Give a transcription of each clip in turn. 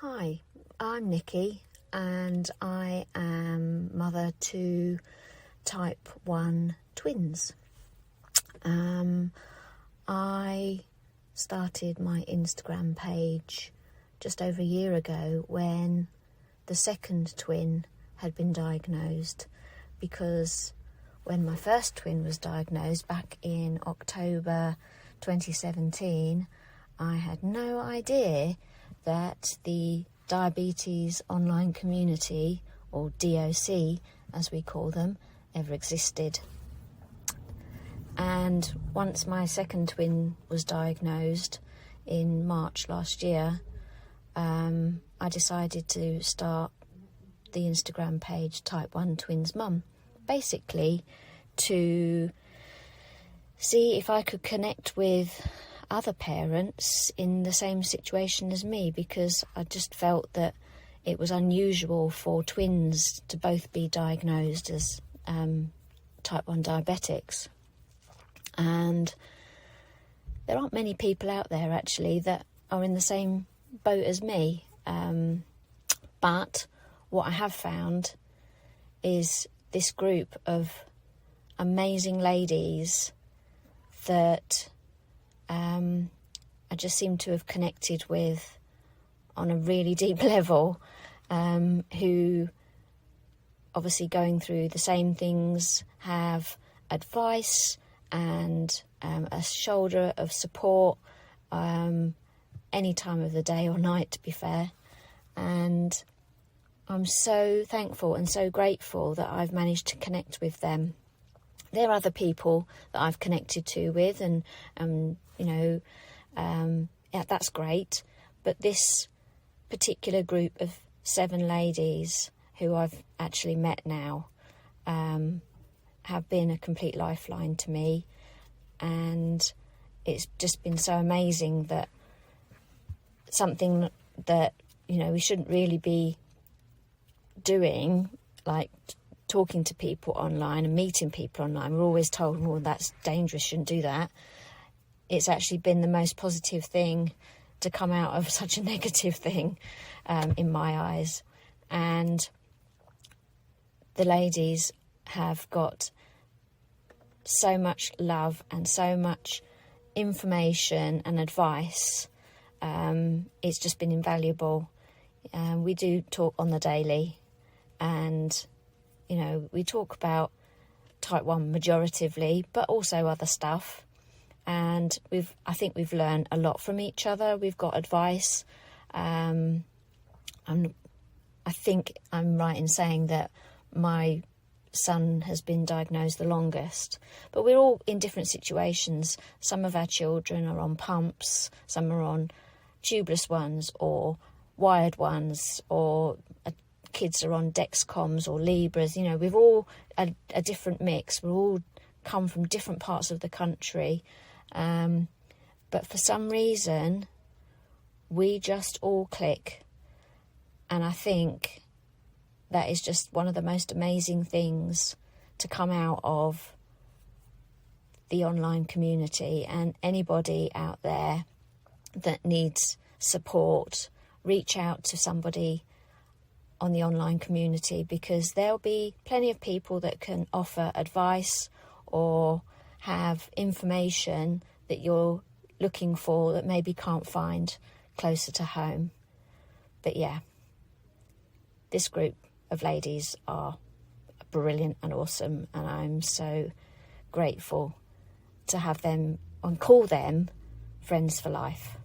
Hi, I'm Nicky and I am mother to type 1 twins. I started my Instagram page just over a year ago when the second twin had been diagnosed, because when my first twin was diagnosed back in October 2017, I had no idea that the Diabetes Online Community, or DOC as we call them, ever existed. And once my second twin was diagnosed in March last year, I decided to start the Instagram page Type 1 Twins Mum, basically to see if I could connect with other parents in the same situation as me, because I just felt that it was unusual for twins to both be diagnosed as type 1 diabetics. And there aren't many people out there actually that are in the same boat as me. But what I have found is this group of amazing ladies that I just seem to have connected with on a really deep level, who obviously going through the same things, have advice and a shoulder of support any time of the day or night, to be fair. And I'm so thankful and so grateful that I've managed to connect with them. There are other people that I've connected to with, and yeah, that's great. But this particular group of 7 ladies who I've actually met now have been a complete lifeline to me, and it's just been so amazing that something that we shouldn't really be doing, like talking to people online and meeting people online. We're always told, well, that's dangerous, shouldn't do that. It's actually been the most positive thing to come out of such a negative thing, in my eyes. And the ladies have got so much love and so much information and advice. It's just been invaluable. We do talk on the daily, and we talk about type 1 majoritively, but also other stuff. And I think we've learned a lot from each other. We've got advice. I think I'm right in saying that my son has been diagnosed the longest, but we're all in different situations. Some of our children are on pumps, some are on tubeless ones or wired ones, or kids are on Dexcoms or Libras. We've all a different mix. We're all come from different parts of the country. But for some reason, we just all click. And I think that is just one of the most amazing things to come out of the online community. And anybody out there that needs support, reach out to somebody on the online community, because there'll be plenty of people that can offer advice or have information that you're looking for that maybe can't find closer to home. But yeah, this group of ladies are brilliant and awesome, and I'm so grateful to have them and call them friends for life.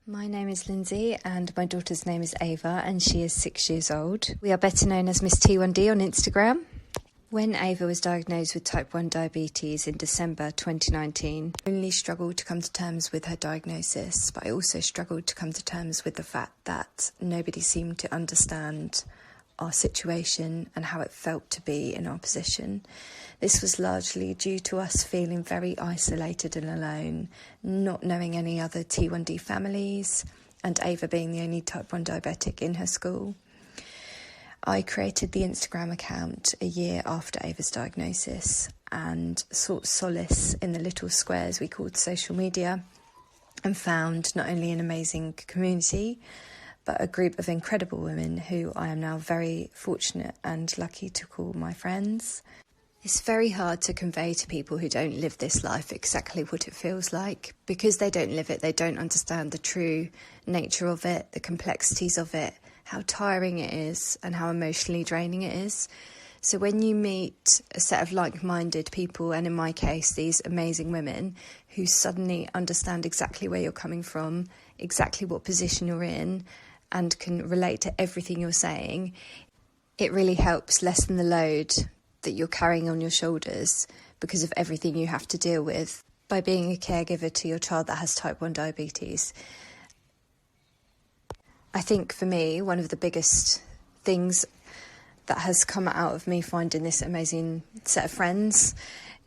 My name is Lindsey and my daughter's name is Ava, and she is 6 years old. We are better known as Miss T1D on Instagram. When Ava was diagnosed with type 1 diabetes in December 2019, I only struggled to come to terms with her diagnosis, but I also struggled to come to terms with the fact that nobody seemed to understand our situation and how it felt to be in our position. This was largely due to us feeling very isolated and alone, not knowing any other T1D families, and Ava being the only type 1 diabetic in her school. I created the Instagram account a year after Ava's diagnosis and sought solace in the little squares we called social media, and found not only an amazing community, but a group of incredible women who I am now very fortunate and lucky to call my friends. It's very hard to convey to people who don't live this life exactly what it feels like. Because they don't live it, they don't understand the true nature of it, the complexities of it, how tiring it is and how emotionally draining it is. So when you meet a set of like-minded people, and in my case, these amazing women who suddenly understand exactly where you're coming from, exactly what position you're in, and can relate to everything you're saying, it really helps lessen the load that you're carrying on your shoulders because of everything you have to deal with by being a caregiver to your child that has type 1 diabetes. I think for me, one of the biggest things that has come out of me finding this amazing set of friends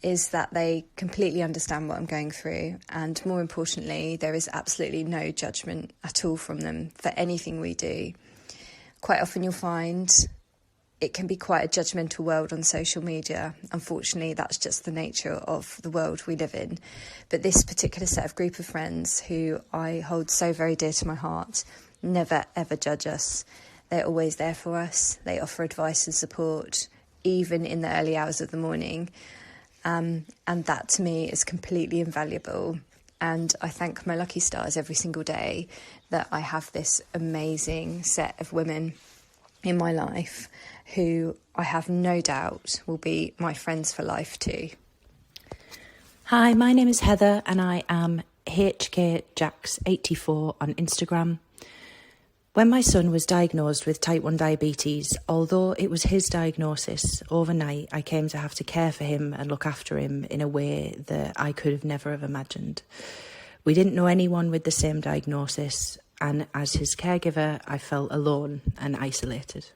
is that they completely understand what I'm going through, and more importantly, there is absolutely no judgment at all from them for anything we do. Quite often you'll find it can be quite a judgmental world on social media. Unfortunately, that's just the nature of the world we live in. But this particular set of group of friends who I hold so very dear to my heart never ever judge us. They're always there for us. They offer advice and support, even in the early hours of the morning. And that to me is completely invaluable. And I thank my lucky stars every single day that I have this amazing set of women in my life who I have no doubt will be my friends for life too. Hi, my name is Heather and I am HKJax84 on Instagram. When my son was diagnosed with type 1 diabetes, although it was his diagnosis, overnight I came to have to care for him and look after him in a way that I could have never have imagined. We didn't know anyone with the same diagnosis, and as his caregiver, I felt alone and isolated.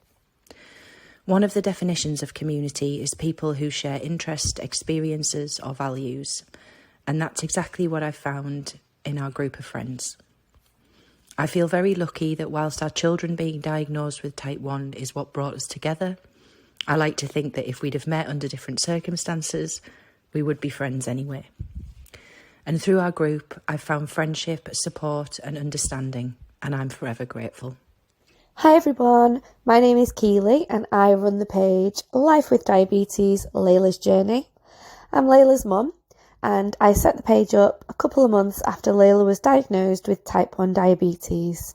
One of the definitions of community is people who share interest, experiences or values, and that's exactly what I found in our group of friends. I feel very lucky that whilst our children being diagnosed with type 1 is what brought us together, I like to think that if we'd have met under different circumstances, we would be friends anyway. And through our group, I've found friendship, support and understanding, and I'm forever grateful. Hi everyone, my name is Keeley and I run the page Life with Diabetes, Layla's Journey. I'm Layla's mum and I set the page up a couple of months after Layla was diagnosed with type 1 diabetes.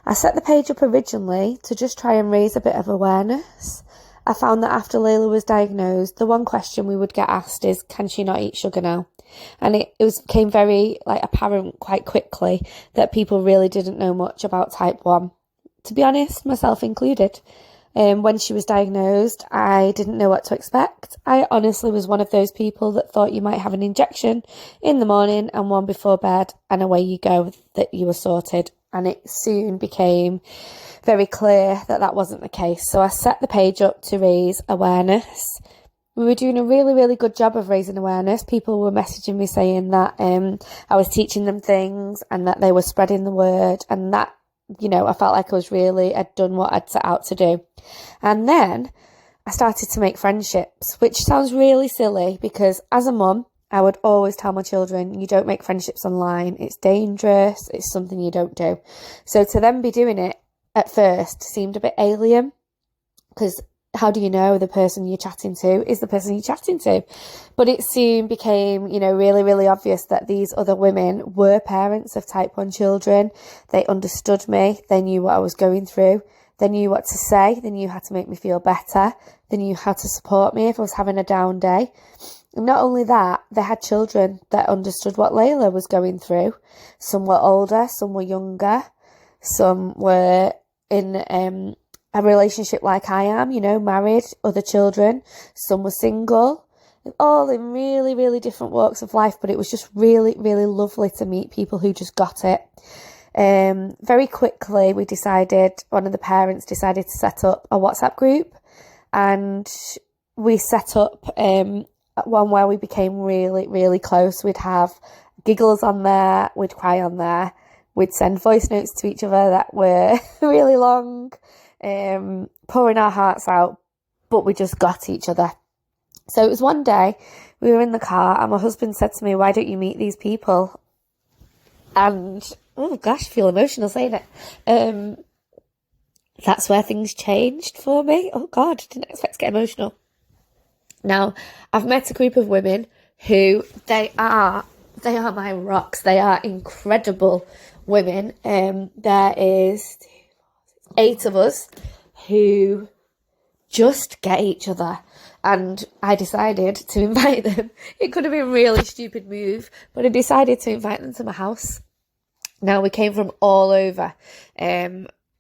I set the page up originally to just try and raise a bit of awareness. I found that after Layla was diagnosed, the one question we would get asked is, can she not eat sugar now? And it became very apparent quite quickly that people really didn't know much about type 1. To be honest, myself included. When she was diagnosed, I didn't know what to expect. I honestly was one of those people that thought you might have an injection in the morning and one before bed, and away you go, that you were sorted. And it soon became very clear that that wasn't the case. So I set the page up to raise awareness. We were doing a really, really good job of raising awareness. People were messaging me saying that I was teaching them things and that they were spreading the word, and that, I felt like I'd done what I'd set out to do. And then I started to make friendships, which sounds really silly because as a mum, I would always tell my children, you don't make friendships online. It's dangerous. It's something you don't do. So to them be doing it at first seemed a bit alien, because how do you know the person you're chatting to is the person you're chatting to? But it soon became, really, really obvious that these other women were parents of type 1 children. They understood me. They knew what I was going through. They knew what to say. They knew how to make me feel better. They knew how to support me if I was having a down day. And not only that, they had children that understood what Layla was going through. Some were older, some were younger, some were in a relationship like I am, married, other children. Some were single, all in really, really different walks of life. But it was just really, really lovely to meet people who just got it. Very quickly, one of the parents decided to set up a WhatsApp group, and we set up one where we became really, really close. We'd have giggles on there, we'd cry on there, we'd send voice notes to each other that were really long, pouring our hearts out, but we just got each other. So it was one day, we were in the car and my husband said to me, why don't you meet these people? And, oh gosh, I feel emotional saying it. That's where things changed for me. Oh God, didn't expect to get emotional. Now, I've met a group of women who they are my rocks. They are incredible women. There is 8 of us who just get each other. And I decided to invite them. It could have been a really stupid move, but I decided to invite them to my house. Now, we came from all over.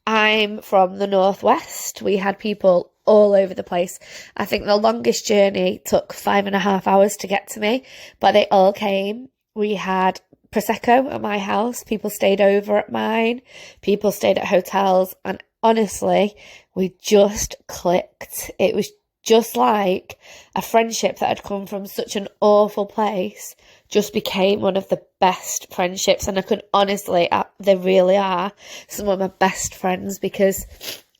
I'm from the northwest. We had people all over the place. I think the longest journey took 5.5 hours to get to me, but they all came. We had Prosecco at my house. People stayed over at mine. People stayed at hotels. And honestly, we just clicked. It was just like a friendship that had come from such an awful place just became one of the best friendships. And I can honestly, they really are some of my best friends, because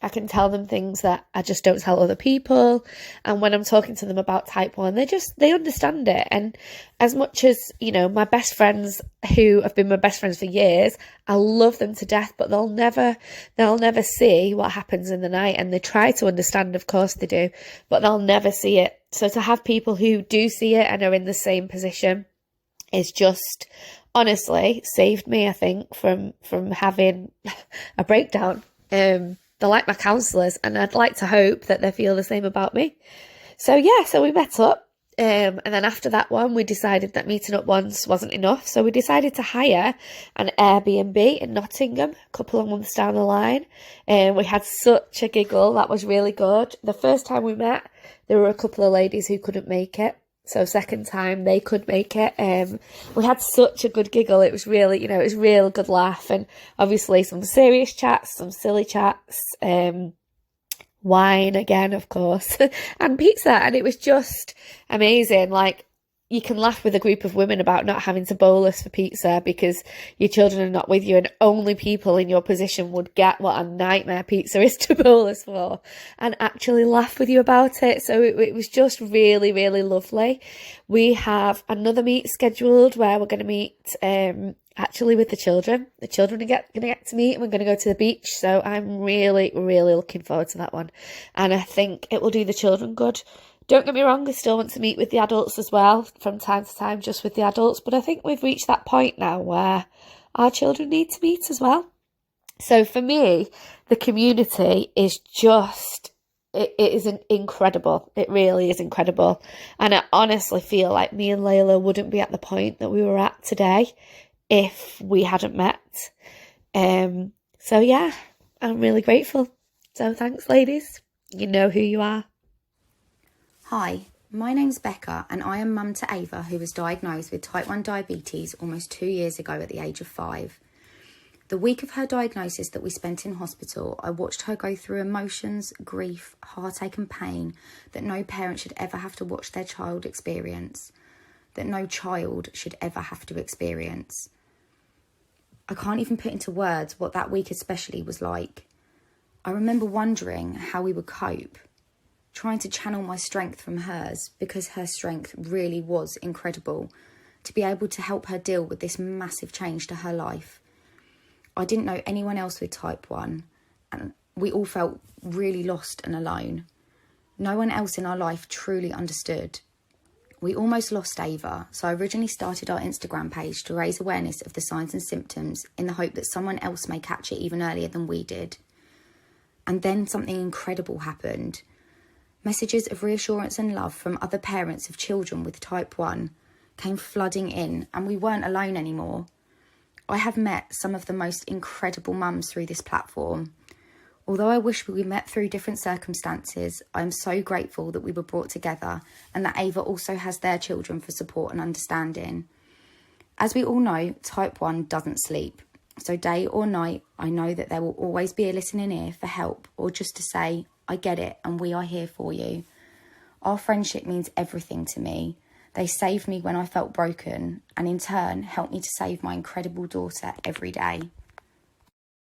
I can tell them things that I just don't tell other people. And when I'm talking to them about type 1, they understand it. And as much as, you know, my best friends who have been my best friends for years, I love them to death, but they'll never see what happens in the night. And they try to understand, of course they do, but they'll never see it. So to have people who do see it and are in the same position is just honestly saved me, I think, from having a breakdown. They're like my counsellors, and I'd like to hope that they feel the same about me. So we met up. And then after that one, we decided that meeting up once wasn't enough. So we decided to hire an Airbnb in Nottingham a couple of months down the line. And we had such a giggle. That was really good. The first time we met, there were a couple of ladies who couldn't make it. So second time they could make it. We had such a good giggle. It was really, it was real good laugh, and obviously some serious chats, some silly chats, wine again, of course, and pizza. And it was just amazing. Like, you can laugh with a group of women about not having to bolus for pizza because your children are not with you, and only people in your position would get what a nightmare pizza is to bolus for, and actually laugh with you about it. So it was just really, really lovely. We have another meet scheduled where we're going to meet actually with the children. The children are going to get to meet, and we're going to go to the beach. So I'm really, really looking forward to that one. And I think it will do the children good. Don't get me wrong, I still want to meet with the adults as well, from time to time, just with the adults. But I think we've reached that point now where our children need to meet as well. So for me, the community is just, it is incredible. It really is incredible. And I honestly feel like me and Layla wouldn't be at the point that we were at today if we hadn't met. So yeah, I'm really grateful. So thanks, ladies. You know who you are. Hi, my name's Becca, and I am mum to Ava, who was diagnosed with type 1 diabetes almost 2 years ago at the age of 5. The week of her diagnosis that we spent in hospital, I watched her go through emotions, grief, heartache and pain that no parent should ever have to watch their child experience, that no child should ever have to experience. I can't even put into words what that week especially was like. I remember wondering how we would cope, trying to channel my strength from hers, because her strength really was incredible, to be able to help her deal with this massive change to her life. I didn't know anyone else with type 1, and we all felt really lost and alone. No one else in our life truly understood. We almost lost Ava, so I originally started our Instagram page to raise awareness of the signs and symptoms in the hope that someone else may catch it even earlier than we did. And then something incredible happened. Messages of reassurance and love from other parents of children with type 1 came flooding in, and we weren't alone anymore. I have met some of the most incredible mums through this platform. Although I wish we met through different circumstances, I am so grateful that we were brought together, and that Ava also has their children for support and understanding. As we all know, type 1 doesn't sleep. So day or night, I know that there will always be a listening ear for help, or just to say, I get it, and we are here for you. Our friendship means everything to me. They saved me when I felt broken, and in turn helped me to save my incredible daughter every day.